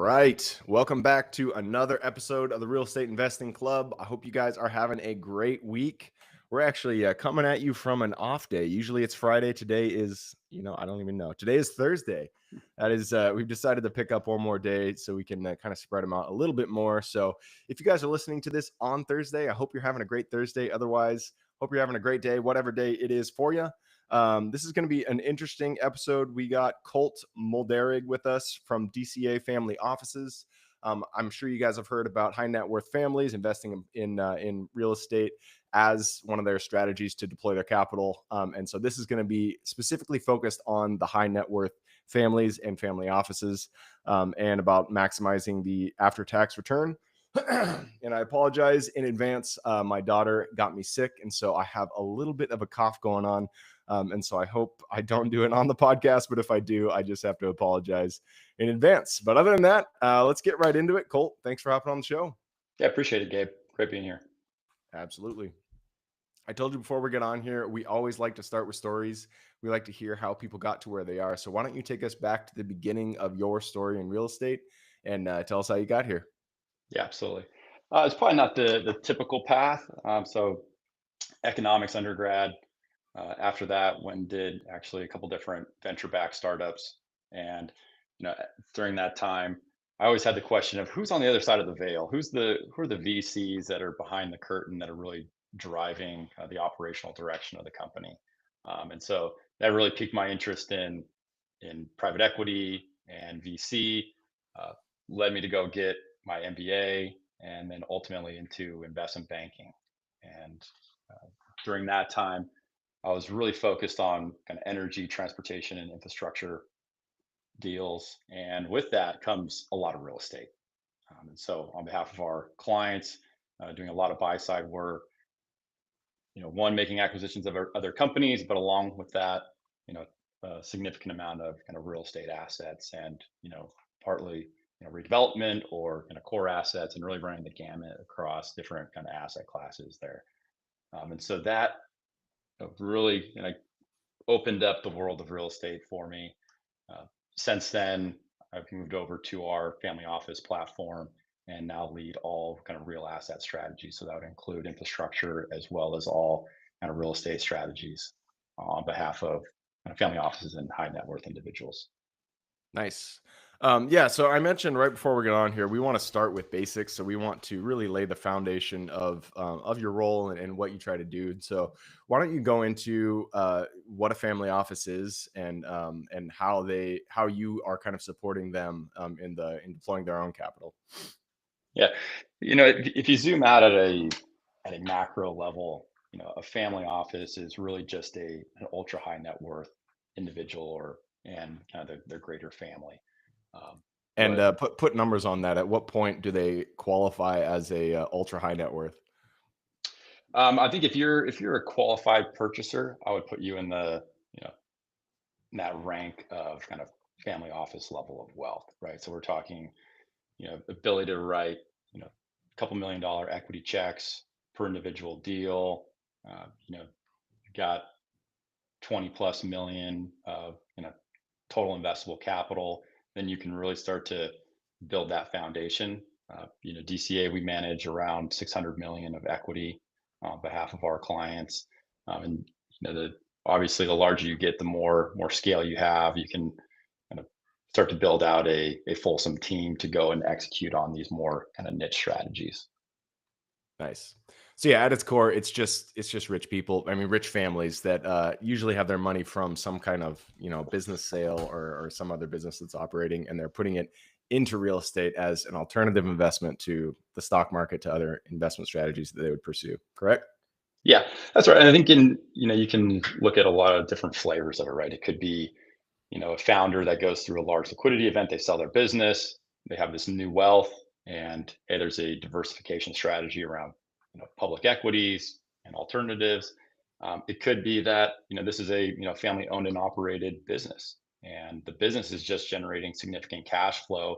right. Welcome back to another episode of the Real Estate Investing Club. I hope you guys are having a great week. We're actually coming at you from an off day. Usually it's Friday. Today is, I don't even know. Today is Thursday. That is, we've decided to pick up one more day so we can kind of spread them out a little bit more. So if you guys are listening to this on Thursday, I hope you're having a great Thursday. Otherwise, hope you're having a great day, whatever day it is for you. This is going to be an interesting episode. We got Colt Mulderig with us from DCA Family Offices. I'm sure you guys have heard about high net worth families investing in real estate as one of their strategies to deploy their capital. And so this is going to be specifically focused on the high net worth families and family offices and about maximizing the after-tax return. And I apologize in advance. My daughter got me sick, and so I have a little bit of a cough going on. And so I hope I don't do it on the podcast, but if I do, I just have to apologize in advance. But other than that, let's get right into it. Colt, thanks for hopping on the show. Yeah, appreciate it, Gabe. Great being here. Absolutely. I told you before we get on here, we always like to start with stories. We like to hear how people got to where they are. So why don't you take us back to the beginning of your story in real estate and tell us how you got here? Yeah, absolutely. It's probably not the typical path. So economics undergrad. After that, went and did actually a couple different venture-backed startups. And during that time, I always had the question of who's on the other side of the veil. Who are the VCs that are behind the curtain that are really driving the operational direction of the company. And so that really piqued my interest in private equity and VC. Uh, Led me to go get my MBA and then ultimately into investment banking. And during that time, I was really focused on kind of energy, transportation, and infrastructure deals. And with that comes a lot of real estate. And so, on behalf of our clients, doing a lot of buy side work, one making acquisitions of other companies, but along with that, you know, a significant amount of kind of real estate assets and partly redevelopment or kind of core assets, and really running the gamut across different kind of asset classes there. And so that really opened up the world of real estate for me. Uh, since then, I've moved over to our family office platform and now lead all kind of real asset strategies. So that would include infrastructure as well as all kind of real estate strategies on behalf of kind of family offices and high net worth individuals. Nice. Yeah, so I mentioned right before we get on here, we want to start with basics. So we want to really lay the foundation of your role and what you try to do. So why don't you go into what a family office is and how you are kind of supporting them in deploying their own capital. Yeah, if you zoom out at a macro level, a family office is really just an ultra high net worth individual or and kind of their greater family. Um, And but put numbers on that. At what point do they qualify as a ultra high net worth? I think if you're a qualified purchaser, I would put you in that rank of kind of family office level of wealth, right? So we're talking, ability to write, a couple $1 million equity checks per individual deal. You've got 20 plus million of total investable capital, then you can really start to build that foundation. DCA, we manage around 600 million of equity on behalf of our clients, and obviously the larger you get, the more scale you have. You can kind of start to build out a fulsome team to go and execute on these more kind of niche strategies. Nice. So yeah, at its core, it's just rich people. I mean, rich families that usually have their money from some kind of business sale or some other business that's operating, and they're putting it into real estate as an alternative investment to the stock market, to other investment strategies that they would pursue. Correct? Yeah, that's right. And I think you can look at a lot of different flavors of it, right? It could be a founder that goes through a large liquidity event, they sell their business, they have this new wealth, and hey, there's a diversification strategy around public equities and alternatives. It could be that this is a family owned and operated business, and the business is just generating significant cash flow,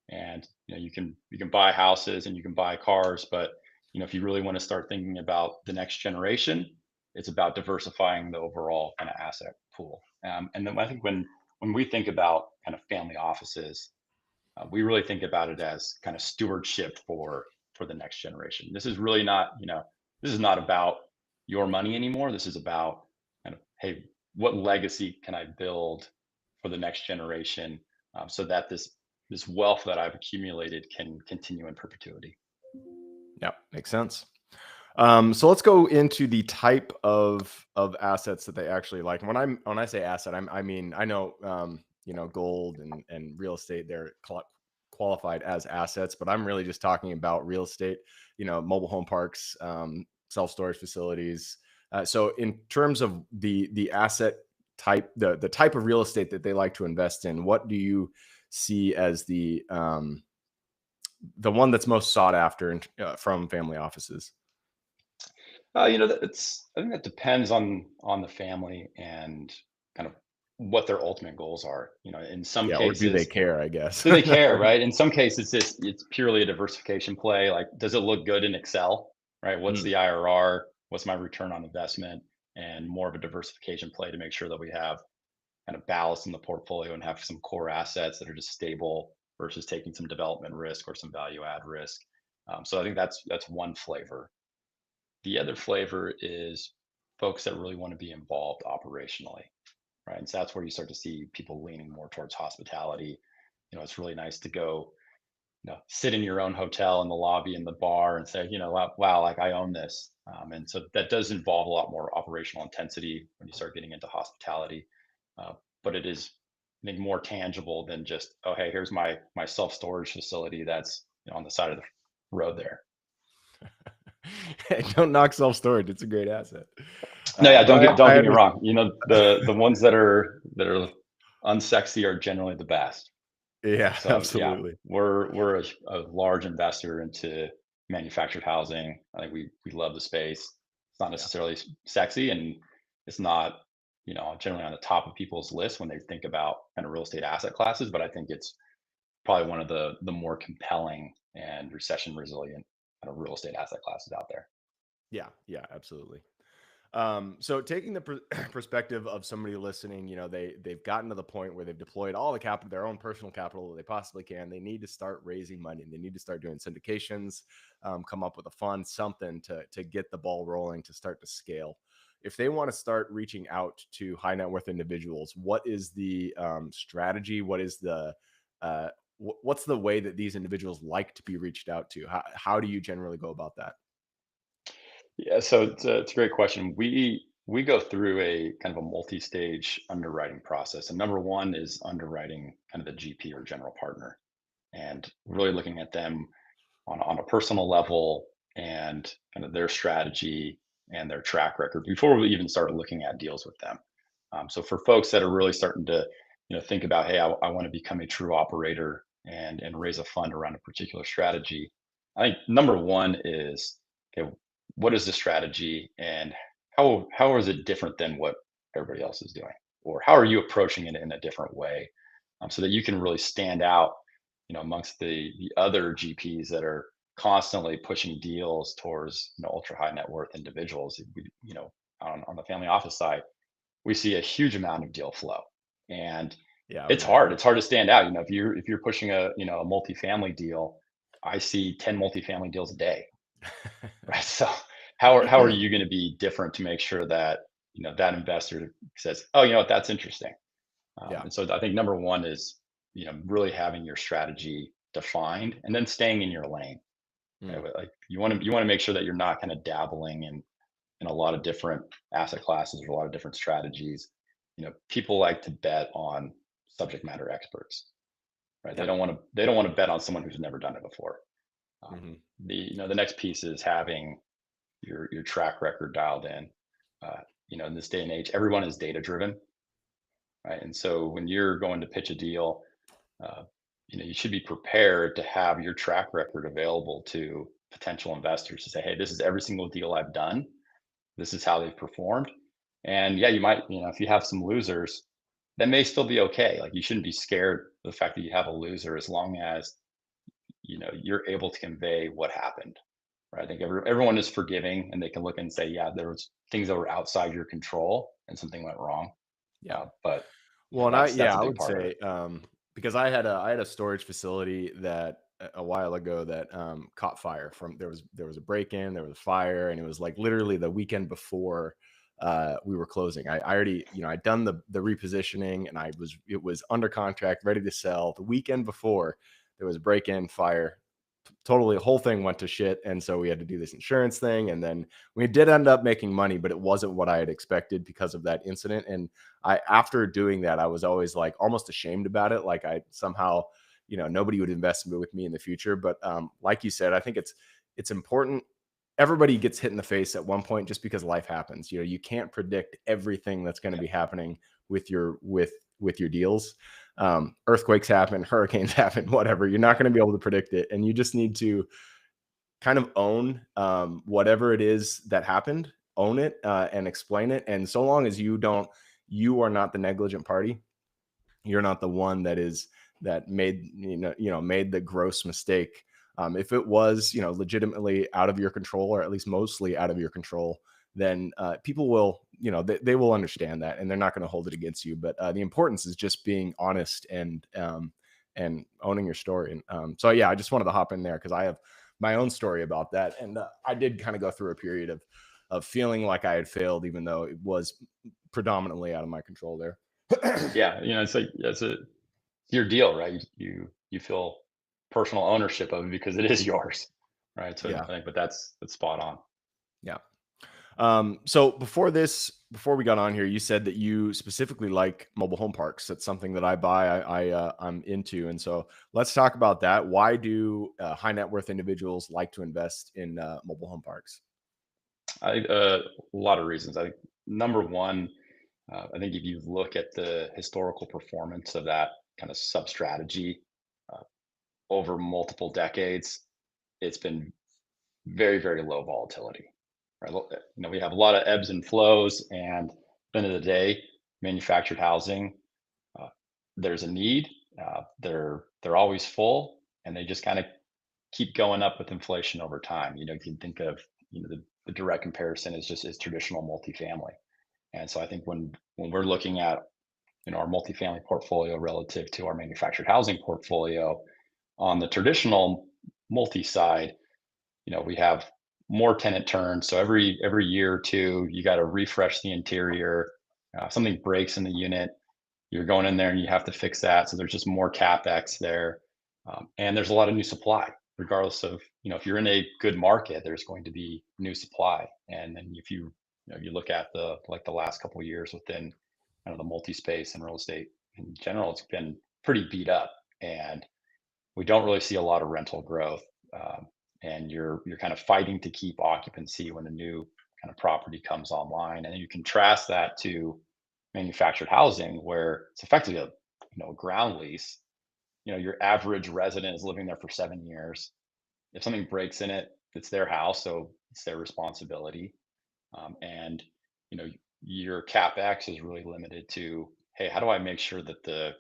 and you can buy houses and you can buy cars, but if you really want to start thinking about the next generation, it's about diversifying the overall kind of asset pool. And then I think when we think about kind of family offices, We really think about it as kind of stewardship for the next generation. This is really not, this is not about your money anymore. This is about kind of, hey, what legacy can I build for the next generation, so that this wealth that I've accumulated can continue in perpetuity. Yeah, makes sense. So let's go into the type of assets that they actually like. And when I say asset, I mean I know gold and real estate, they're qualified as assets, but I'm really just talking about real estate. Mobile home parks, self storage facilities. So in terms of the asset type, the type of real estate that they like to invest in, what do you see as the one that's most sought after from family offices? I think that depends on the family and kind of what their ultimate goals are. In some Yeah, or do they cases, care, I guess. do they care, right? In some cases, it's purely a diversification play. Like, does it look good in Excel, right? What's Mm, the IRR? What's my return on investment? And more of a diversification play to make sure that we have kind of ballast in the portfolio and have some core assets that are just stable versus taking some development risk or some value add risk. So I think that's one flavor. The other flavor is folks that really want to be involved operationally, right? And so that's where you start to see people leaning more towards hospitality. It's really nice to go, sit in your own hotel in the lobby in the bar and say, wow, wow, like I own this. And so that does involve a lot more operational intensity when you start getting into hospitality. Uh, but it is, I think, more tangible than just, oh, hey, here's my self storage facility that's on the side of the road there. hey, don't knock self storage; it's a great asset. No, yeah, But don't I get me understand. wrong. The ones that are unsexy are generally the best. Yeah, So yeah, absolutely. we're a large investor into manufactured housing. I think we love the space. It's not Yeah, necessarily sexy, and it's not generally on the top of people's list when they think about kind of real estate asset classes. But I think it's probably one of the more compelling and recession resilient kind of real estate asset classes out there. yeah, yeah, absolutely. So taking the perspective of somebody listening, they've gotten to the point where they've deployed all the capital, their own personal capital that they possibly can. They need to start raising money. They need to start doing syndications, come up with a fund, something to get the ball rolling, to start to scale. If they want to start reaching out to high net worth individuals, what is the strategy? What is the uh, what's the way that these individuals like to be reached out to? How do you generally go about that? Yeah, so it's a great question. We go through a kind of a multi-stage underwriting process, and number one is underwriting kind of the GP or general partner, and really looking at them on a personal level and kind of their strategy and their track record before we even start looking at deals with them. So for folks that are really starting to think about, hey, I want to become a true operator and raise a fund around a particular strategy, I think number one is, okay, what is the strategy and how is it different than what everybody else is doing, or how are you approaching it in a different way, so that you can really stand out amongst the other GPs that are constantly pushing deals towards ultra high net worth individuals. On the family office side, we see a huge amount of deal flow, and Yeah, I would it's hard. imagine. It's hard to stand out. If you're pushing a multifamily deal, I see 10 multifamily deals a day, right? So how are you going to be different to make sure that that investor says, oh, what, that's interesting. Yeah. And so I think number one is really having your strategy defined and then staying in your lane. Mm, Right? Like you want to make sure that you're not kind of dabbling in a lot of different asset classes or a lot of different strategies. People like to bet on subject matter experts, right? They yeah. don't want to bet on someone who's never done it before. Hmm. The next piece is having your track record dialed in. In this day and age, everyone is data driven, right? And so when you're going to pitch a deal, uh, you should be prepared to have your track record available to potential investors to say, hey, this is every single deal I've done. This is how they've performed. And yeah, you might, if you have some losers, that may still be okay. Like, you shouldn't be scared of the fact that you have a loser, as long as you're able to convey what happened. Right. I think everyone is forgiving, and they can look and say, yeah, there was things that were outside your control and something went wrong. Yeah. But Well, and that's I a big would part of it. say, because I had a storage facility that a while ago that caught fire. From there was a break in, there was a fire, and it was like literally the weekend before we were closing. I already, I'd done the repositioning, and it was under contract, ready to sell. The weekend before, there was a break in, fire, totally, the whole thing went to shit. And so we had to do this insurance thing. And then we did end up making money, but it wasn't what I had expected because of that incident. And after doing that, I was always like almost ashamed about it. Like I somehow, nobody would invest with me in the future. But like you said, I think it's important. Everybody gets hit in the face at one point just because life happens. You can't predict everything that's going to Yeah. be happening with your deals. Earthquakes happen, hurricanes happen, whatever. You're not going to be able to predict it, and you just need to kind of own whatever it is that happened. Own it and explain it. And so long as you are not the negligent party. You're not the one that made made the gross mistake. If it was legitimately out of your control, or at least mostly out of your control, then people will they will understand that, and they're not going to hold it against you. But the importance is just being honest and owning your story. And so yeah, I just wanted to hop in there because I have my own story about that, and I did kind of go through a period of feeling like I had failed, even though it was predominantly out of my control there. Yeah, it's like it's your deal, right? You feel personal ownership of it because it is yours, right? So Yeah. I think, but that's spot on. Yeah. So before we got on here, you said that you specifically like mobile home parks. That's something that I buy. I'm into, and so let's talk about that. Why do high net worth individuals like to invest in mobile home parks? A lot of reasons. I think number one, I think if you look at the historical performance of that kind of sub strategy uh, over multiple decades, it's been very, very low volatility. Right? We have a lot of ebbs and flows, and at the end of the day, manufactured housing, uh, there's a need. They're always full, and they just kind of keep going up with inflation over time. You can think of the direct comparison is traditional multifamily. And so I think when we're looking at our multifamily portfolio relative to our manufactured housing portfolio, on the traditional multi side, we have more tenant turns. So every year or two, you got to refresh the interior. Something breaks in the unit, you're going in there and you have to fix that. So there's just more capex there, and there's a lot of new supply. Regardless of if you're in a good market, there's going to be new supply. And then if you look at the last couple of years within kind of the multi space and real estate in general, it's been pretty beat up, and we don't really see a lot of rental growth. And you're kind of fighting to keep occupancy when a new kind of property comes online, and then you contrast that to manufactured housing where it's effectively a ground lease. Your average resident is living there for 7 years. If something breaks in it, it's their house, so it's their responsibility. And you know your capex is really limited to, hey, how do I make sure that the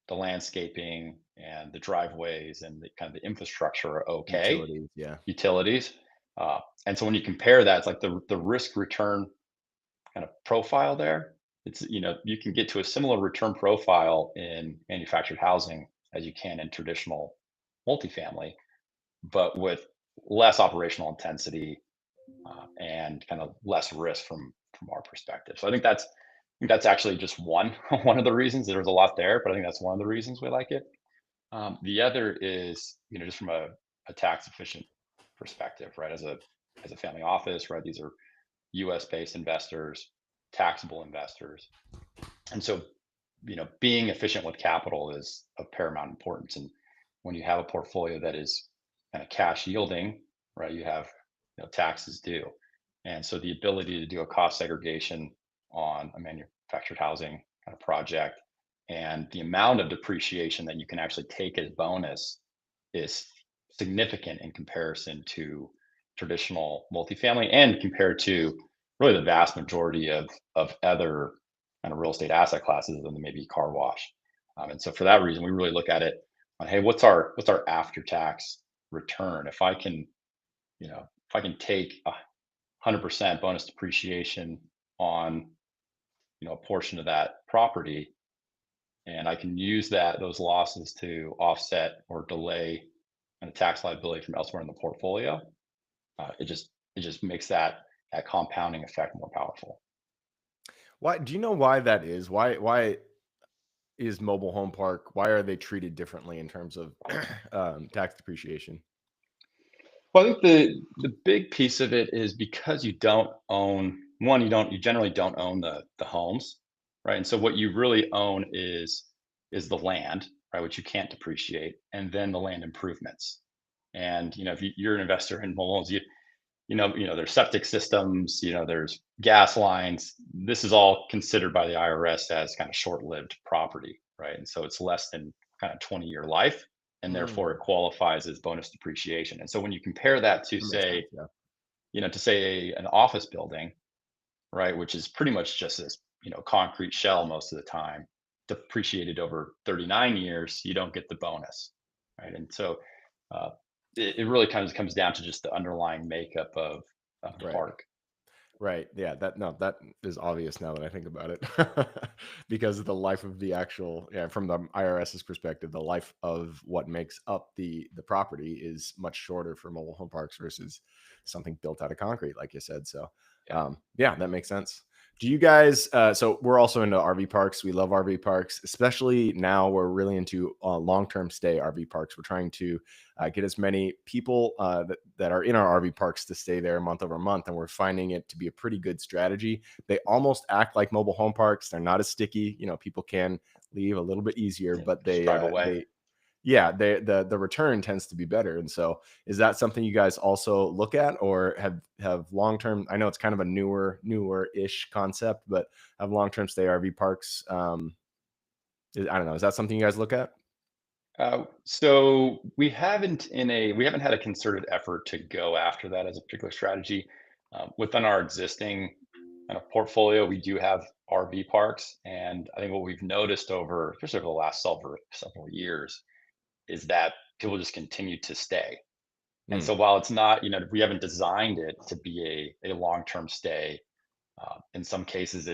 landscaping and the driveways and the kind of the infrastructure are okay, Utilities, yeah. utilities. And so when you compare that, it's like the risk return kind of profile there. It's you can get to a similar return profile in manufactured housing as you can in traditional multifamily, but with less operational intensity, and kind of less risk from our perspective. So I think that's actually just one one of the reasons. There's a lot there, but I think that's one of the reasons we like it. The other is just from a tax efficient perspective, right? As a family office, right? These are U.S. based investors, taxable investors, and so being efficient with capital is of paramount importance. And when you have a portfolio that is kind of cash yielding, right, you have taxes due, and so the ability to do a cost segregation on a manufactured housing kind of project, and the amount of depreciation that you can actually take as bonus is significant in comparison to traditional multifamily and compared to really the vast majority of other kind of real estate asset classes than maybe car wash. And so for that reason, we really look at it on, hey, what's our after tax return? If I can take 100% bonus depreciation on a portion of that property, and I can use those losses to offset or delay a tax liability from elsewhere in the portfolio. It just makes that compounding effect more powerful. Why do you know why that is? Why is mobile home park? Why are they treated differently in terms of tax depreciation? Well, I think the big piece of it is because you don't own one, you generally don't own the homes, right? And so what you really own is the land, right, which you can't depreciate, and then the land improvements. And if you're an investor in mobile homes, there's septic systems, there's gas lines. This is all considered by the IRS as kind of short-lived property, right? And so it's less than kind of 20-year life, and therefore Mm, it qualifies as bonus depreciation. And so when you compare that to that makes say, sense. Yeah. an office building, right, which is pretty much just this, concrete shell most of the time, depreciated over 39 years, you don't get the bonus, right? And so uh, it really kind of comes down to just the underlying makeup of the Right. park. Right. Yeah. That is obvious now that I think about it, because of the life of the actual, yeah, from the IRS's perspective, the life of what makes up the property is much shorter for mobile home parks versus something built out of concrete, like you said. So, Yeah. yeah, that makes sense. Do you guys? So we're also into RV parks. We love RV parks, especially now. We're really into long-term stay RV parks. We're trying to get as many people that are in our RV parks to stay there month over month. And we're finding it to be a pretty good strategy. They almost act like mobile home parks. They're not as sticky. People can leave a little bit easier, Yeah, but just drive away. yeah, the return tends to be better. And so, is that something you guys also look at, or have long term? I know it's kind of a newer ish concept, but have long term stay RV parks. I don't know. Is that something you guys look at? So we haven't had a concerted effort to go after that as a particular strategy. Within our existing kind of portfolio, we do have RV parks, and I think what we've noticed especially over the last several years, is that people just continue to stay. And Mm, so while it's not, we haven't designed it to be a long-term stay, in some cases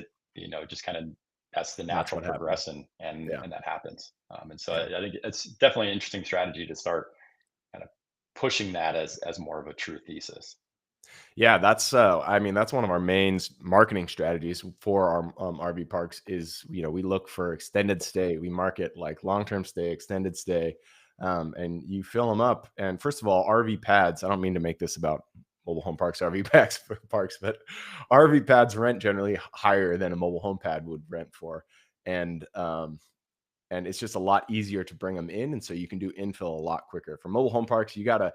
just kind of that's the that's natural what happens. progression, and Yeah. that happens. And so Yeah. I think it's definitely an interesting strategy to start kind of pushing that as more of a true thesis. Yeah, I mean, that's one of our marketing strategies for our RV parks is, we look for extended stay. We market like long-term stay, extended stay, and you fill them up. And first of all, RV pads, I don't mean to make this about mobile home parks, RV parks, but RV pads rent generally higher than a mobile home pad would rent for. And, and it's just a lot easier to bring them in. And so you can do infill a lot quicker. For mobile home parks, you got to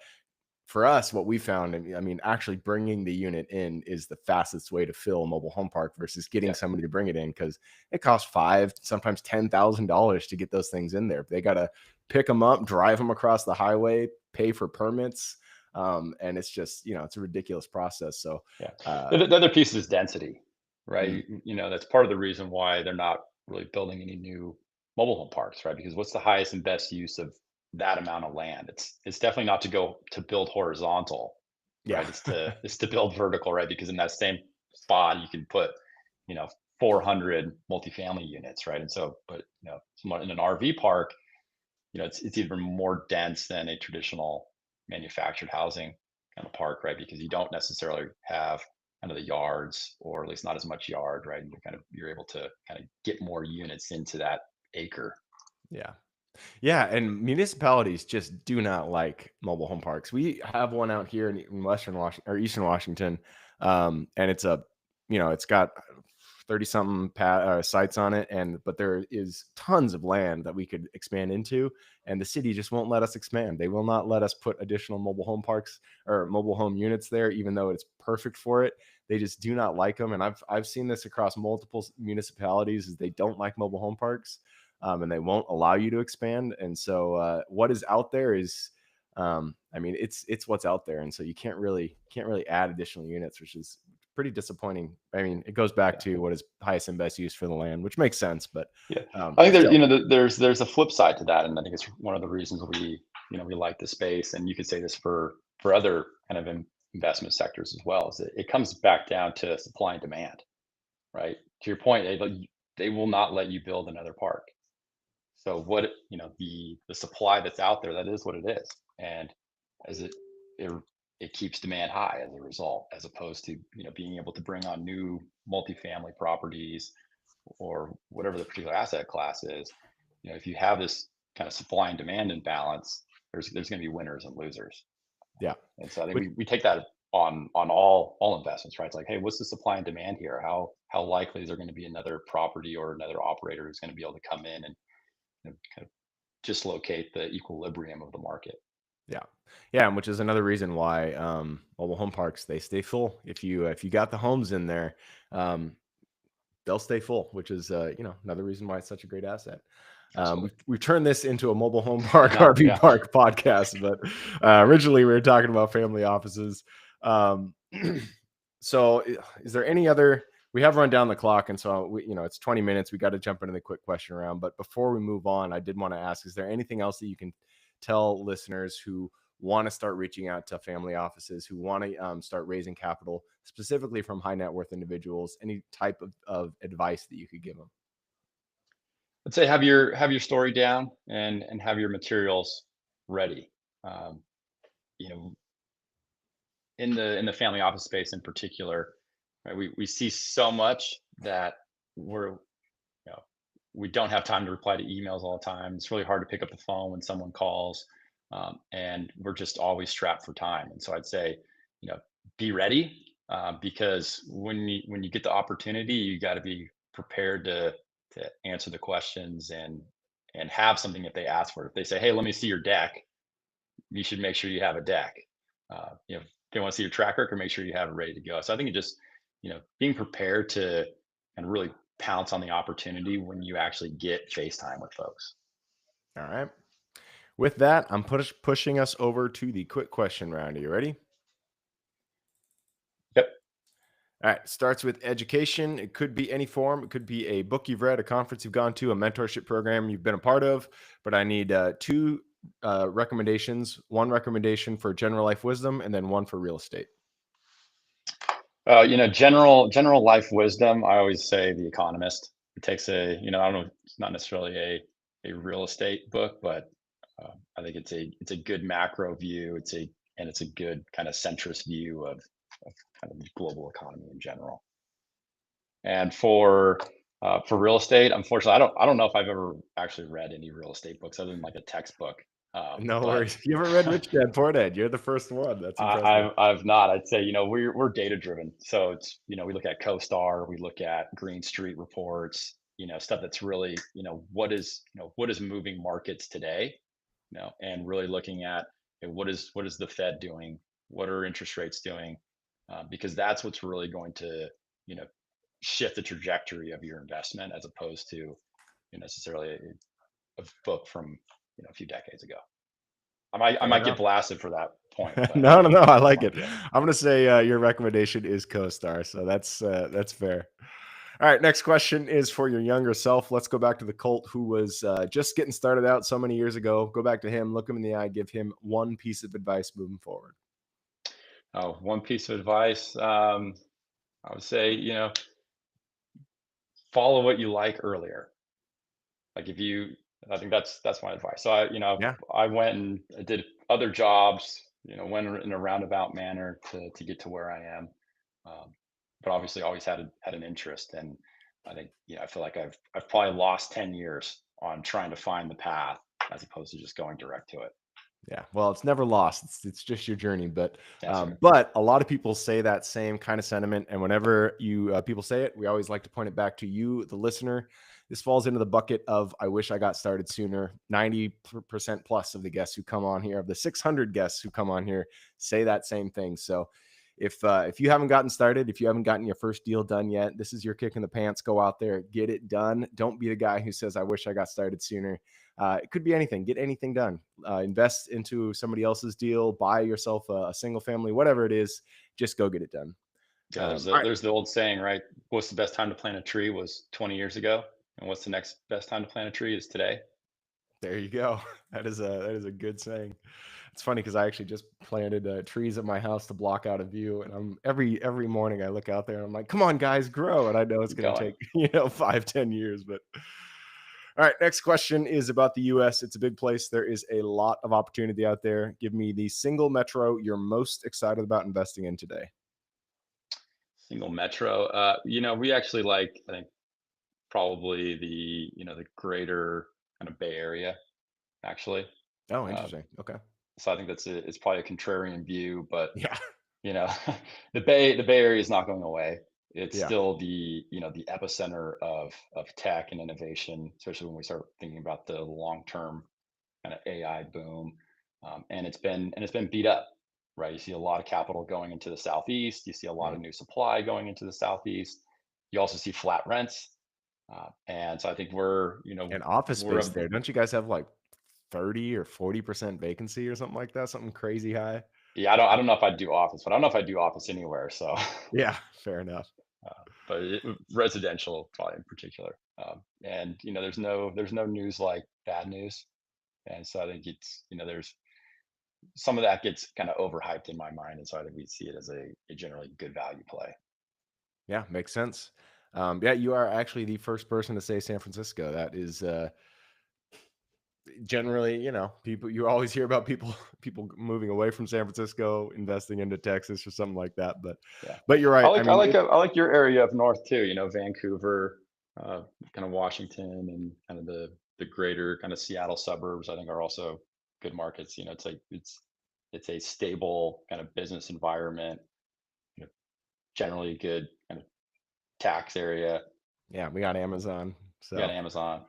for us, what we found, I mean, actually bringing the unit in is the fastest way to fill a mobile home park versus getting Yeah, somebody to bring it in because it costs five, sometimes $10,000 to get those things in there. They got to pick them up, drive them across the highway, pay for permits, and it's just it's a ridiculous process. So, yeah. uh, The other piece is density, right? mm, That's part of the reason why they're not really building any new mobile home parks, right? Because what's the highest and best use of that amount of land? It's definitely not to go to build horizontal, yeah, right? It's to build vertical, right? Because in that same spot you can put, you know, 400 multifamily units, right? And so, but in an RV park, it's even more dense than a traditional manufactured housing kind of park, right? Because you don't necessarily have kind of the yards, or at least not as much yard, right? And you're able to kind of get more units into that acre. yeah. Yeah, and municipalities just do not like mobile home parks. We have one out here in Western Washington or Eastern Washington, and it's got 30 something sites on it, and but there is tons of land that we could expand into, and the city just won't let us expand. They will not let us put additional mobile home parks or mobile home units there, even though it's perfect for it. They just do not like them, and I've seen this across multiple municipalities. Is they don't like mobile home parks and they won't allow you to expand. And so what is out there is, I mean, it's what's out there, and so you can't really add additional units, which is pretty disappointing. I mean, it goes back Yeah, to what is highest and best use for the land, which makes sense, but yeah. I think still, there's a flip side to that, and I think it's one of the reasons we like the space. And you could say this for other kind of investment sectors as well. Is it comes back down to supply and demand, right? To your point, they will not let you build another park. So the supply that's out there, that is what it is. And as it it keeps demand high as a result, as opposed to being able to bring on new multifamily properties or whatever the particular asset class is. If you have this kind of supply and demand imbalance, there's going to be winners and losers. Yeah. And so I think Which, we take that on all investments, right? It's like, hey, what's the supply and demand here? How likely is there going to be another property or another operator who's going to be able to come in and kind of dislocate the equilibrium of the market? yeah. Yeah, and which is another reason why mobile home parks, they stay full. If you got the homes in there, um, they'll stay full, which is another reason why it's such a great asset. Absolutely. We've turned this into a mobile home park No, RV yeah. park podcast, but originally we were talking about family offices. Um, so, is there any other? We have run down the clock, and so it's 20 minutes. We got to jump into the quick question round. But before we move on, I did want to ask: is there anything else that you can tell listeners who want to start reaching out to family offices, who want to start raising capital, specifically from high net worth individuals? Any type of advice that you could give them? I'd say have your story down and have your materials ready. Um, you know, in the family office space in particular, right, we see so much that you know we don't have time to reply to emails all the time. It's really hard to pick up the phone when someone calls, and we're just always strapped for time. And so I'd say, be ready, because when you get the opportunity, you got to be prepared to answer the questions and have something if they ask for it. If they say, "Hey, let me see your deck," you should make sure you have a deck. If they want to see your track record, make sure you have it ready to go. So I think it just, being prepared to and really pounce on the opportunity when you actually get FaceTime with folks. All right. With that, I'm pushing us over to the quick question round. Are you ready? Yep. All right. Starts with education. It could be any form. It could be a book you've read, a conference you've gone to, a mentorship program you've been a part of. But I need two recommendations: one recommendation for general life wisdom, and then one for real estate. General life wisdom. I always say The Economist. It takes I don't know, it's not necessarily a real estate book, but I think it's a good macro view. It's a good kind of centrist view of kind of the global economy in general. And for real estate, unfortunately, I don't know if I've ever actually read any real estate books other than like a textbook. No But worries. You haven't read Rich Dad Poor Dad. You're the first one. That's impressive. I've not. I'd say we're data driven, so it's we look at CoStar, we look at Green Street reports, stuff that's really what is moving markets today, and really looking at, okay, what is the Fed doing, what are interest rates doing, because that's what's really going to you know shift the trajectory of your investment as opposed to necessarily a book from a few decades ago. I Fair might get enough. blasted for that point, but No, no, no. I that's like my it. view. I'm gonna say your recommendation is CoStar, so that's fair. All right, next question is for your younger self. Let's go back to the Colt who was just getting started out so many years ago. Go back to him, look him in the eye, give him one piece of advice moving forward. Oh, one piece of advice. I would say, follow what you like earlier. Like if you, I think that's my advice. So Yeah, I went and I did other jobs, went in a roundabout manner to get to where I am. Um, but obviously always had an interest. And I think, I feel like I've probably lost 10 years on trying to find the path as opposed to just going direct to it. yeah. Well, it's never lost. It's just your journey. But That's right. but a lot of people say that same kind of sentiment, and whenever you people say it, we always like to point it back to you, the listener. This falls into the bucket of I wish I got started sooner. 90% plus of the guests who come on here, of the 600 guests who come on here, say that same thing. So if you haven't gotten started, if you haven't gotten your first deal done yet, this is your kick in the pants. Go out there, get it done. Don't be the guy who says I wish I got started sooner. It could be anything. Get anything done. Invest into somebody else's deal. Buy yourself a single family, whatever it is. Just go get it done. Yeah, there's All the right, there's the old saying, right? What's the best time to plant a tree was 20 years ago, and what's the next best time to plant a tree is today. there you go. That is a good saying. It's funny because I actually just planted trees at my house to block out a view, and I'm every morning I look out there and I'm like, "Come on, guys, grow!" And I know it's Keep going to going. take 5, 10 years, but All right, next question is about the US. It's a big place. There is a lot of opportunity out there. Give me the single metro you're most excited about investing in today. Single metro. We actually like, I think, probably the greater kind of Bay Area, actually. Oh, Uh, interesting. Okay. so I think it's probably a contrarian view, but Yeah. you know, the Bay Area is not going away. It's Yeah. still the epicenter of tech and innovation, especially when we start thinking about the long term kind of AI boom. And it's been beat up, right? You see a lot of capital going into the southeast. You see a lot Mm. of new supply going into the southeast. You also see flat rents, and so I think we're you know And office we're space a, there. Don't you guys have like 30 or 40% vacancy or something like that? Something crazy high? yeah. I don't know if I'd do office, but I don't know if I'd do office anywhere. So, Yeah, fair enough. but residential probably in particular. And there's no news like bad news, and so I think there's some of that gets kind of overhyped in my mind, and so I think we see it as a generally good value play. Yeah, makes sense. Yeah, you are actually the first person to say San Francisco. That is generally, people you always hear about people moving away from San Francisco, investing into Texas or something like that. But Yeah, but you're I right. I like I mean, like I like your area up north too. Vancouver, kind of Washington, and kind of the greater kind of Seattle suburbs. I think are also good markets. It's a stable kind of business environment. You know, generally good kind of tax area. yeah, we got Amazon. We got So Amazon.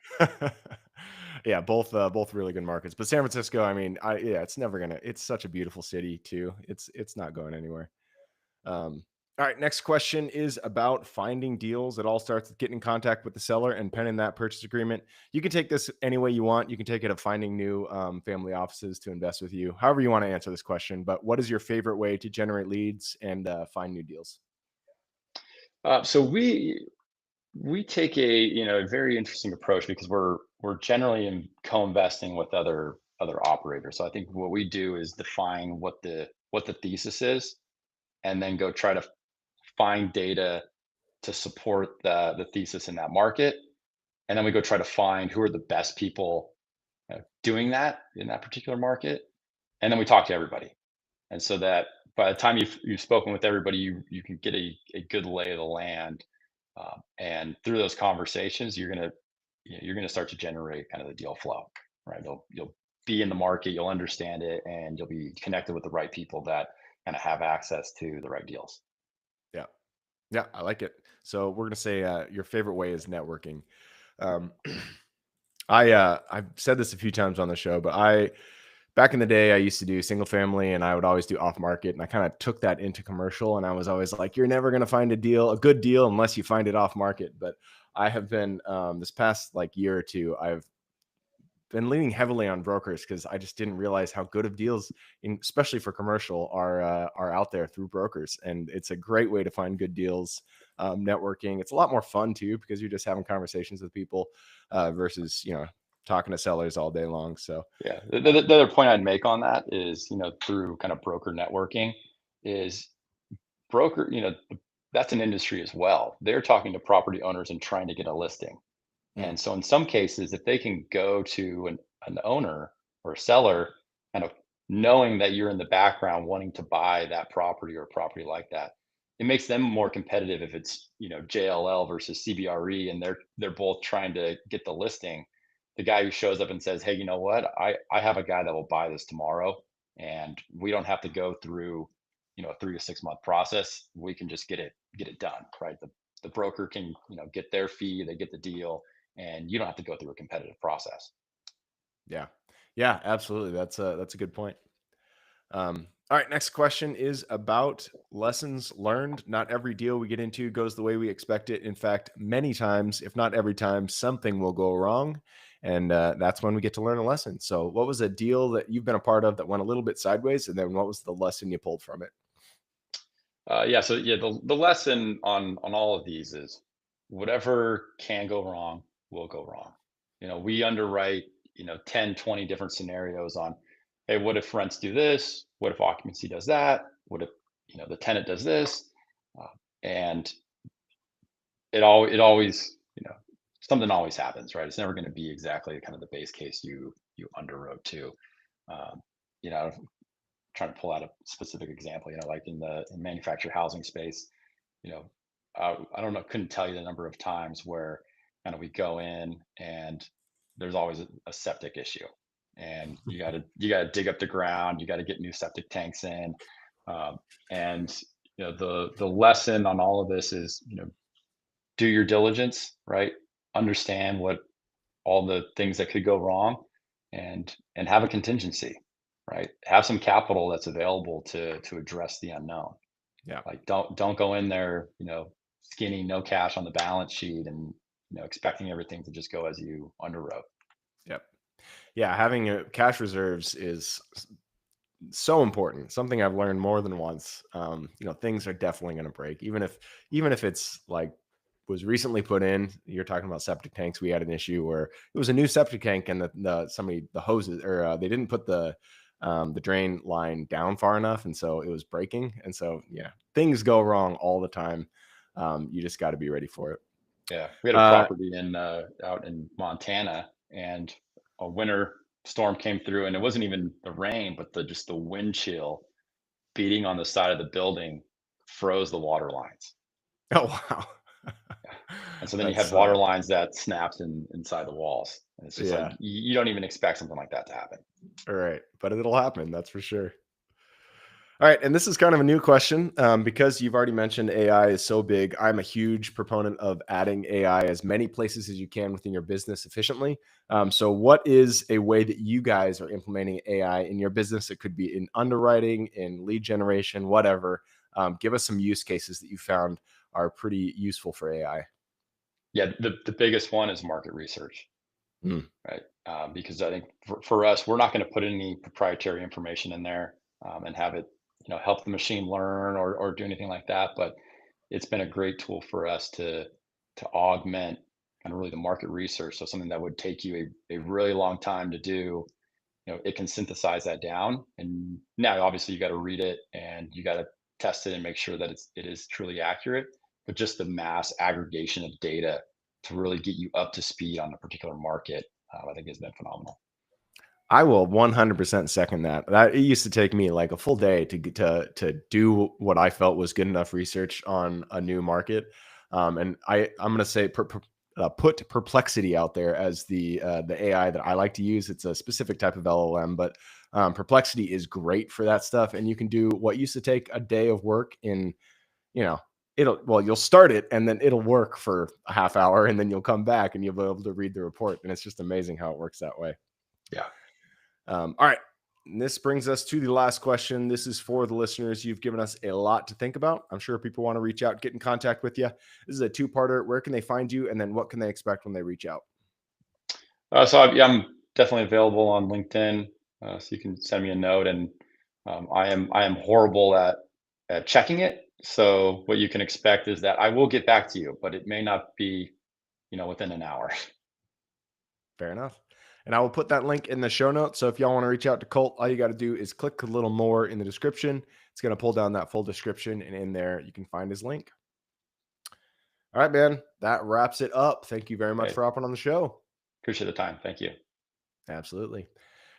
yeah, both really good markets. But San Francisco, I mean, yeah, it's never gonna. It's such a beautiful city too. It's not going anywhere. All right, next question is about finding deals. It all starts with getting in contact with the seller and penning that purchase agreement. You can take this any way you want. You can take it of finding new family offices to invest with you, however you want to answer this question. But what is your favorite way to generate leads and find new deals? So we take a very interesting approach because we're generally in co-investing with other operators. So I think what we do is define what the thesis is, and then go try to find data to support the thesis in that market, and then we go try to find who are the best people doing that in that particular market, and then we talk to everybody, and so that by the time you've spoken with everybody, you can get a good lay of the land, and through those conversations, you're gonna start to generate kind of the deal flow, right? You'll be in the market, you'll understand it, and you'll be connected with the right people that kind of have access to the right deals. Yeah, yeah, I like it. So we're gonna say your favorite way is networking. Um, I've said this a few times on the show, but I back in the day I used to do single family and I would always do off market and I kind of took that into commercial and I was always like, you're never gonna find a good deal unless you find it off market. But I have been this past like year or two, I've been leaning heavily on brokers because I just didn't realize how good of deals, especially for commercial, are out there through brokers, and it's a great way to find good deals. Networking, it's a lot more fun too because you're just having conversations with people versus talking to sellers all day long. So Yeah. The other point I'd make on that is, through kind of broker networking, is broker, that's an industry as well. They're talking to property owners and trying to get a listing. mm, And so in some cases, if they can go to an owner or a seller, kind of knowing that you're in the background wanting to buy that property or a property like that, it makes them more competitive if it's, JLL versus CBRE and they're both trying to get the listing. The guy who shows up and says, "Hey, you know what? I have a guy that will buy this tomorrow, and we don't have to go through, a 3 to 6 month process. We can just get it done, right? The broker can, get their fee, they get the deal, and you don't have to go through a competitive process." yeah, yeah, absolutely. That's a good point. All right, next question is about lessons learned. Not every deal we get into goes the way we expect it. In fact, many times, if not every time, something will go wrong. And that's when we get to learn a lesson. So, what was a deal that you've been a part of that went a little bit sideways? And then what was the lesson you pulled from it? Yeah, so yeah, the lesson on all of these is whatever can go wrong will go wrong. We underwrite, 10, 20 different scenarios on, hey, what if rents do this? What if occupancy does that? What if, the tenant does this? And it always, something always happens, right? It's never going to be exactly kind of the base case you underwrote to. Um, you know, trying to pull out a specific example, like in the manufactured housing space, you know, I don't know, couldn't tell you the number of times where kind of we go in and there's always a septic issue, and you got to dig up the ground, you got to get new septic tanks in, um, and the lesson on all of this is do your diligence, right? Understand what all the things that could go wrong, and have a contingency, right? Have some capital that's available to address the unknown. Yeah. Like don't go in there, skinny, no cash on the balance sheet, and expecting everything to just go as you underwrote. Yep. Yeah. Having cash reserves is so important. Something I've learned more than once. Things are definitely going to break, even if it's like was recently put in. You're talking about septic tanks. We had an issue where it was a new septic tank, and the hoses, or they didn't put the drain line down far enough, and so it was breaking. And so yeah, things go wrong all the time. You just got to be ready for it. Yeah, we had a Uh, property in out in Montana, and a winter storm came through, and it wasn't even the rain, but the wind chill beating on the side of the building froze the water lines. oh wow, Yeah. And so then you had that's water lines that snapped inside the walls. And it's just like yeah, you don't even expect something like that to happen. all right, but it'll happen. That's for sure. All right, and this is kind of a new question because you've already mentioned AI is so big. I'm a huge proponent of adding AI as many places as you can within your business efficiently. So, what is a way that you guys are implementing AI in your business? It could be in underwriting, in lead generation, whatever. Give us some use cases that you found are pretty useful for AI. Yeah, the biggest one is market research, Mm, right? Because I think for us, we're not going to put any proprietary information in there, and have it, help the machine learn or do anything like that. But it's been a great tool for us to augment kind of really the market research. So something that would take you a really long time to do, it can synthesize that down. And now obviously you got to read it and you got to test it and make sure that it is truly accurate. But just the mass aggregation of data to really get you up to speed on a particular market, I think has been phenomenal. I will 100% second that. It used to take me like a full day to do what I felt was good enough research on a new market. And I'm going to say put Perplexity out there as the AI that I like to use. It's a specific type of LLM, but Perplexity is great for that stuff. And you can do what used to take a day of work in, you know, you'll start it and then it'll work for a half hour, and then you'll come back and you'll be able to read the report. And it's just amazing how it works that way. Yeah. All right. And this brings us to the last question. This is for the listeners. You've given us a lot to think about. I'm sure people want to reach out, get in contact with you. This is a two-parter. Where can they find you? And then what can they expect when they reach out? Yeah, I'm definitely available on LinkedIn, so you can send me a note. And I am horrible at checking it. So what you can expect is that I will get back to you, but it may not be within an hour. Fair enough. And I will put that link in the show notes. So if y'all want to reach out to Colt, all you got to do is click a little more in the description. It's going to pull down that full description, and in there you can find his link. All right, man. That wraps it up. Thank you very much Hey, for hopping on the show. appreciate the time. Thank you. Absolutely.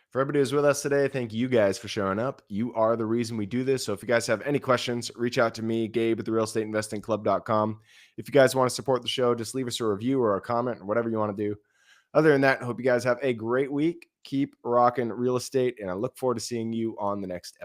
For everybody who's with us today, thank you guys for showing up. You are the reason we do this. So if you guys have any questions, reach out to me, Gabe at therealestateinvestingclub.com. If you guys want to support the show, just leave us a review or a comment or whatever you want to do. Other than that, I hope you guys have a great week. Keep rocking real estate, and I look forward to seeing you on the next episode.